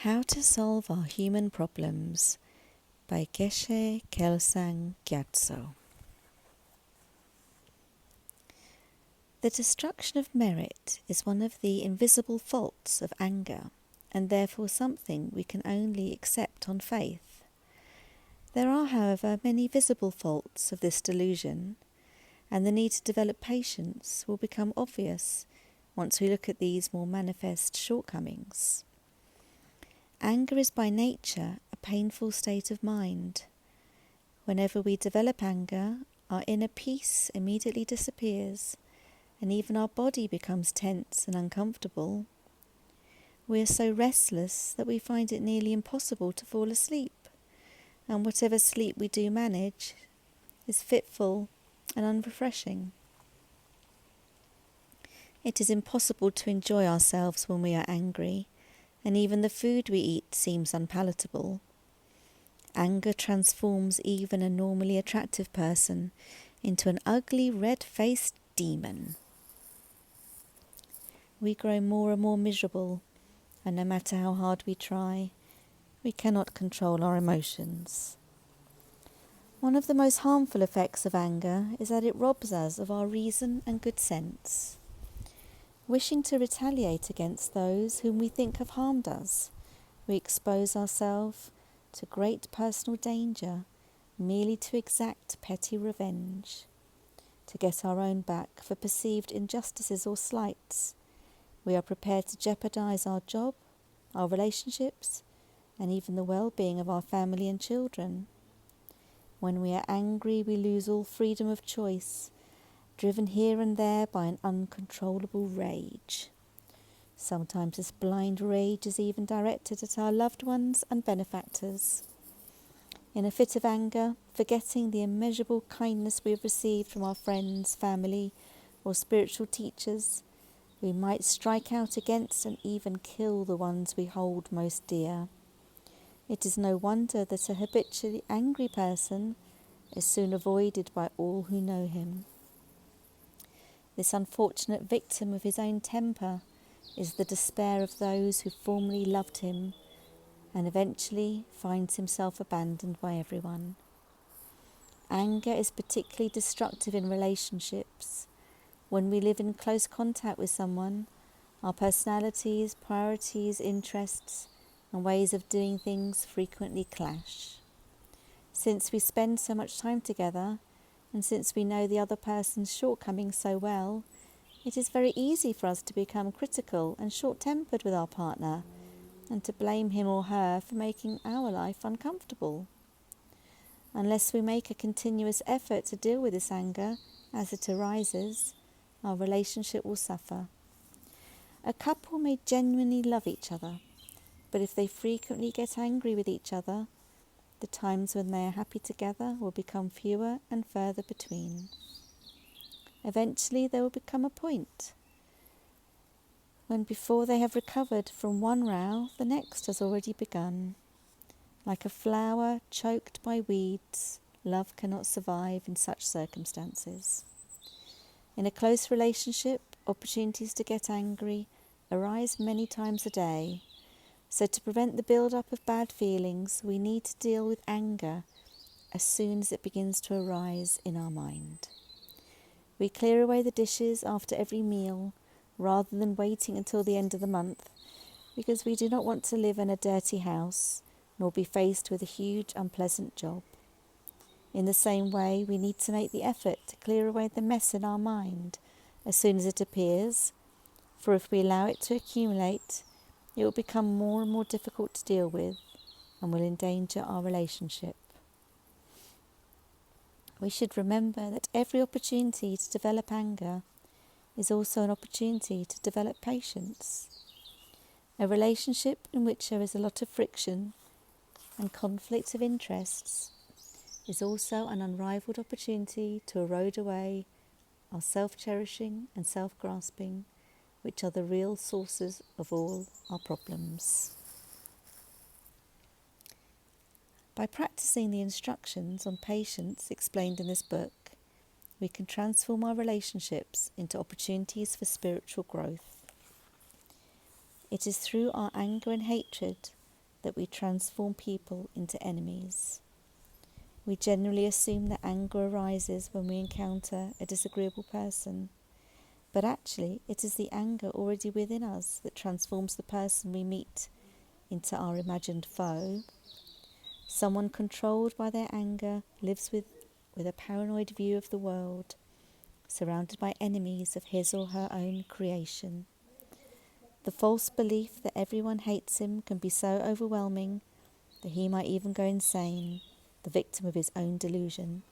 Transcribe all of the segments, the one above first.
How to Solve Our Human Problems by Geshe Kelsang Gyatso. The destruction of merit is one of the invisible faults of anger, and therefore something we can only accept on faith. There are, however, many visible faults of this delusion, and the need to develop patience will become obvious once we look at these more manifest shortcomings. Anger is by nature a painful state of mind. Whenever we develop anger, our inner peace immediately disappears, and even our body becomes tense and uncomfortable. We are so restless that we find it nearly impossible to fall asleep, and whatever sleep we do manage is fitful and unrefreshing. It is impossible to enjoy ourselves when we are angry, and even the food we eat seems unpalatable. Anger transforms even a normally attractive person into an ugly, red-faced demon. We grow more and more miserable, and no matter how hard we try, we cannot control our emotions. One of the most harmful effects of anger is that it robs us of our reason and good sense. Wishing to retaliate against those whom we think have harmed us, we expose ourselves to great personal danger merely to exact petty revenge, to get our own back for perceived injustices or slights. We are prepared to jeopardize our job, our relationships, and even the well-being of our family and children. When we are angry, we lose all freedom of choice, driven here and there by an uncontrollable rage. Sometimes this blind rage is even directed at our loved ones and benefactors. In a fit of anger, forgetting the immeasurable kindness we have received from our friends, family, or spiritual teachers, we might strike out against and even kill the ones we hold most dear. It is no wonder that a habitually angry person is soon avoided by all who know him. This unfortunate victim of his own temper is the despair of those who formerly loved him, and eventually finds himself abandoned by everyone. Anger is particularly destructive in relationships. When we live in close contact with someone, our personalities, priorities, interests, and ways of doing things frequently clash. Since we spend so much time together, and since we know the other person's shortcomings so well, it is very easy for us to become critical and short-tempered with our partner, and to blame him or her for making our life uncomfortable. Unless we make a continuous effort to deal with this anger as it arises, our relationship will suffer. A couple may genuinely love each other, but if they frequently get angry with each other, the times when they are happy together will become fewer and further between. Eventually there will become a point when, before they have recovered from one row, the next has already begun. Like a flower choked by weeds, love cannot survive in such circumstances. In a close relationship, opportunities to get angry arise many times a day. So to prevent the build-up of bad feelings, we need to deal with anger as soon as it begins to arise in our mind. We clear away the dishes after every meal, rather than waiting until the end of the month, because we do not want to live in a dirty house, nor be faced with a huge, unpleasant job. In the same way, we need to make the effort to clear away the mess in our mind as soon as it appears, for if we allow it to accumulate, it will become more and more difficult to deal with and will endanger our relationship. We should remember that every opportunity to develop anger is also an opportunity to develop patience. A relationship in which there is a lot of friction and conflict of interests is also an unrivaled opportunity to erode away our self-cherishing and self-grasping, which are the real sources of all our problems. By practicing the instructions on patience explained in this book, we can transform our relationships into opportunities for spiritual growth. It is through our anger and hatred that we transform people into enemies. We generally assume that anger arises when we encounter a disagreeable person, but actually it is the anger already within us that transforms the person we meet into our imagined foe. Someone controlled by their anger lives with a paranoid view of the world, surrounded by enemies of his or her own creation. The false belief that everyone hates him can be so overwhelming that he might even go insane, the victim of his own delusion.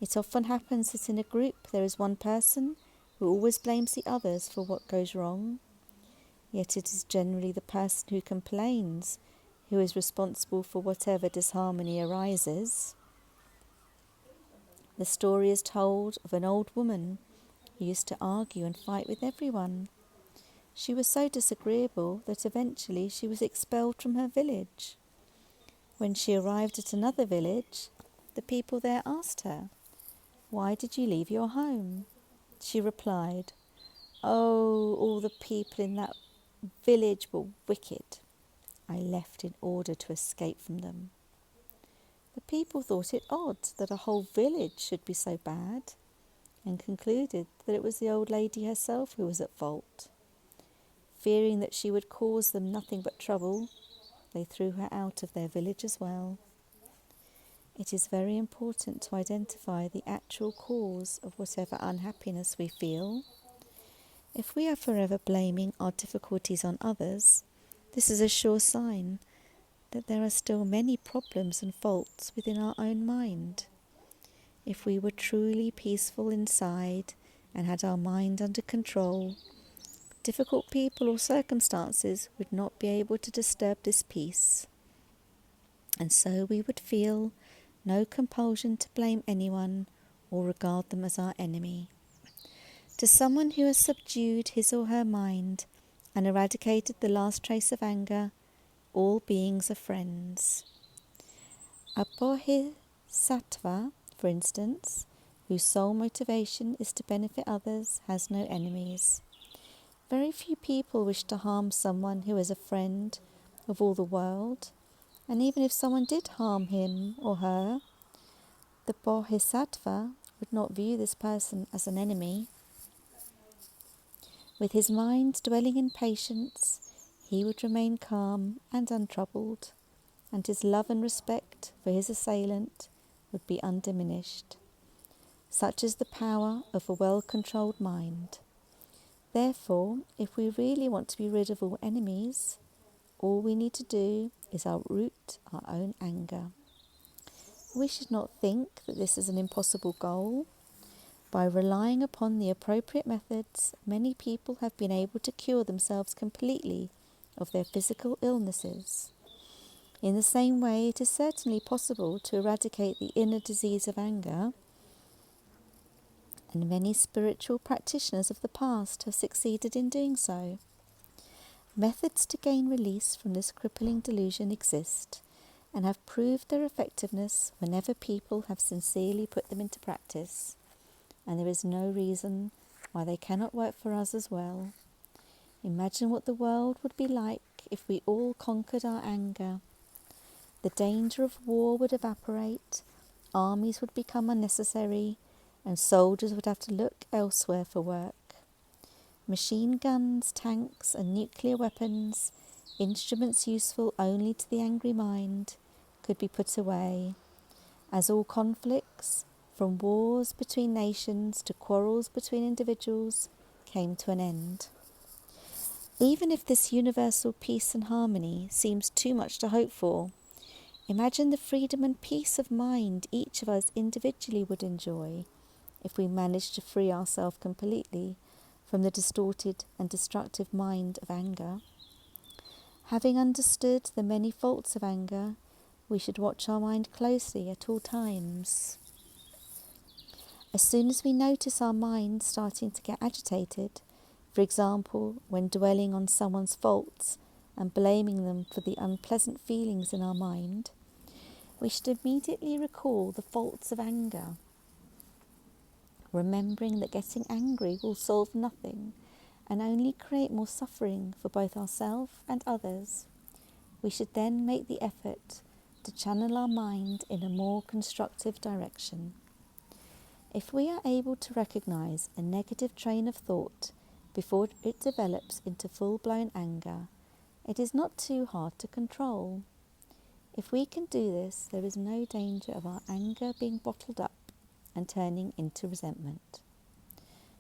It often happens that in a group there is one person who always blames the others for what goes wrong, yet it is generally the person who complains who is responsible for whatever disharmony arises. The story is told of an old woman who used to argue and fight with everyone. She was so disagreeable that eventually she was expelled from her village. When she arrived at another village, the people there asked her, "Why did you leave your home?" She replied, "Oh, all the people in that village were wicked. I left in order to escape from them." The people thought it odd that a whole village should be so bad, and concluded that it was the old lady herself who was at fault. Fearing that she would cause them nothing but trouble, they threw her out of their village as well. It is very important to identify the actual cause of whatever unhappiness we feel. If we are forever blaming our difficulties on others, this is a sure sign that there are still many problems and faults within our own mind. If we were truly peaceful inside and had our mind under control, difficult people or circumstances would not be able to disturb this peace. And so we would feel no compulsion to blame anyone or regard them as our enemy. To someone who has subdued his or her mind and eradicated the last trace of anger, all beings are friends. A bodhisattva, for instance, whose sole motivation is to benefit others, has no enemies. Very few people wish to harm someone who is a friend of all the world, and even if someone did harm him or her, the bodhisattva would not view this person as an enemy. With his mind dwelling in patience, he would remain calm and untroubled, and his love and respect for his assailant would be undiminished. Such is the power of a well-controlled mind. Therefore, if we really want to be rid of all enemies, all we need to do is uproot our own anger. We should not think that this is an impossible goal. By relying upon the appropriate methods, many people have been able to cure themselves completely of their physical illnesses. In the same way, it is certainly possible to eradicate the inner disease of anger, and many spiritual practitioners of the past have succeeded in doing so. Methods to gain release from this crippling delusion exist and have proved their effectiveness whenever people have sincerely put them into practice, and there is no reason why they cannot work for us as well. Imagine what the world would be like if we all conquered our anger. The danger of war would evaporate, armies would become unnecessary, and soldiers would have to look elsewhere for work. Machine guns, tanks, and nuclear weapons, instruments useful only to the angry mind, could be put away, as all conflicts, from wars between nations to quarrels between individuals, came to an end. Even if this universal peace and harmony seems too much to hope for, imagine the freedom and peace of mind each of us individually would enjoy if we managed to free ourselves completely from the distorted and destructive mind of anger. Having understood the many faults of anger, we should watch our mind closely at all times. As soon as we notice our mind starting to get agitated, for example, when dwelling on someone's faults and blaming them for the unpleasant feelings in our mind, we should immediately recall the faults of anger, remembering that getting angry will solve nothing and only create more suffering for both ourselves and others. we should then make the effort to channel our mind in a more constructive direction. If we are able to recognize a negative train of thought before it develops into full-blown anger, it is not too hard to control. If we can do this, there is no danger of our anger being bottled up and turning into resentment.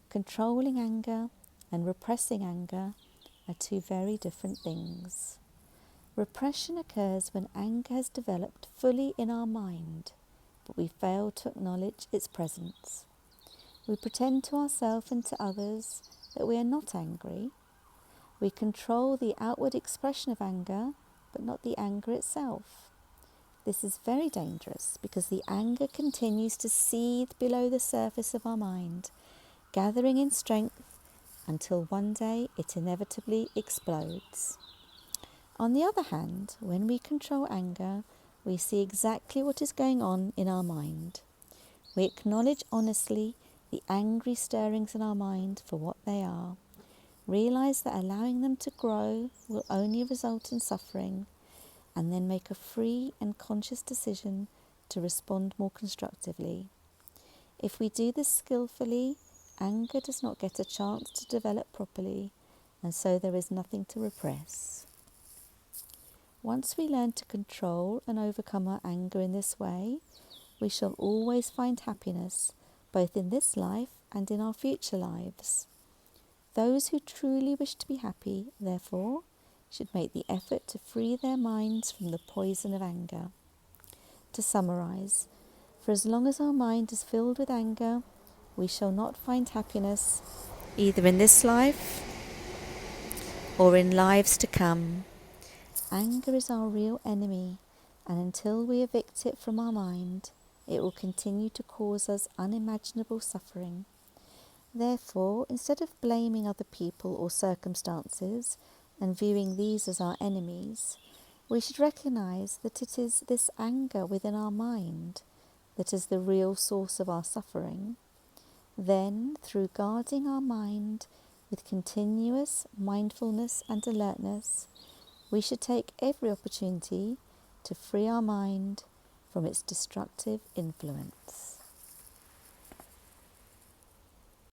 Controlling anger and repressing anger are two very different things. Repression occurs when anger has developed fully in our mind, but we fail to acknowledge its presence. We pretend to ourselves and to others that we are not angry. We control the outward expression of anger, but not the anger itself. This is very dangerous because the anger continues to seethe below the surface of our mind, gathering in strength until one day it inevitably explodes. On the other hand, when we control anger, we see exactly what is going on in our mind. We acknowledge honestly the angry stirrings in our mind for what they are, realize that allowing them to grow will only result in suffering, and then make a free and conscious decision to respond more constructively. If we do this skillfully, anger does not get a chance to develop properly, and so there is nothing to repress. Once we learn to control and overcome our anger in this way, we shall always find happiness, both in this life and in our future lives. Those who truly wish to be happy, therefore, should make the effort to free their minds from the poison of anger. To summarize, for as long as our mind is filled with anger, we shall not find happiness either in this life or in lives to come. Anger is our real enemy, and until we evict it from our mind, it will continue to cause us unimaginable suffering. Therefore, instead of blaming other people or circumstances and viewing these as our enemies, we should recognize that it is this anger within our mind that is the real source of our suffering. Then, through guarding our mind with continuous mindfulness and alertness, we should take every opportunity to free our mind from its destructive influence.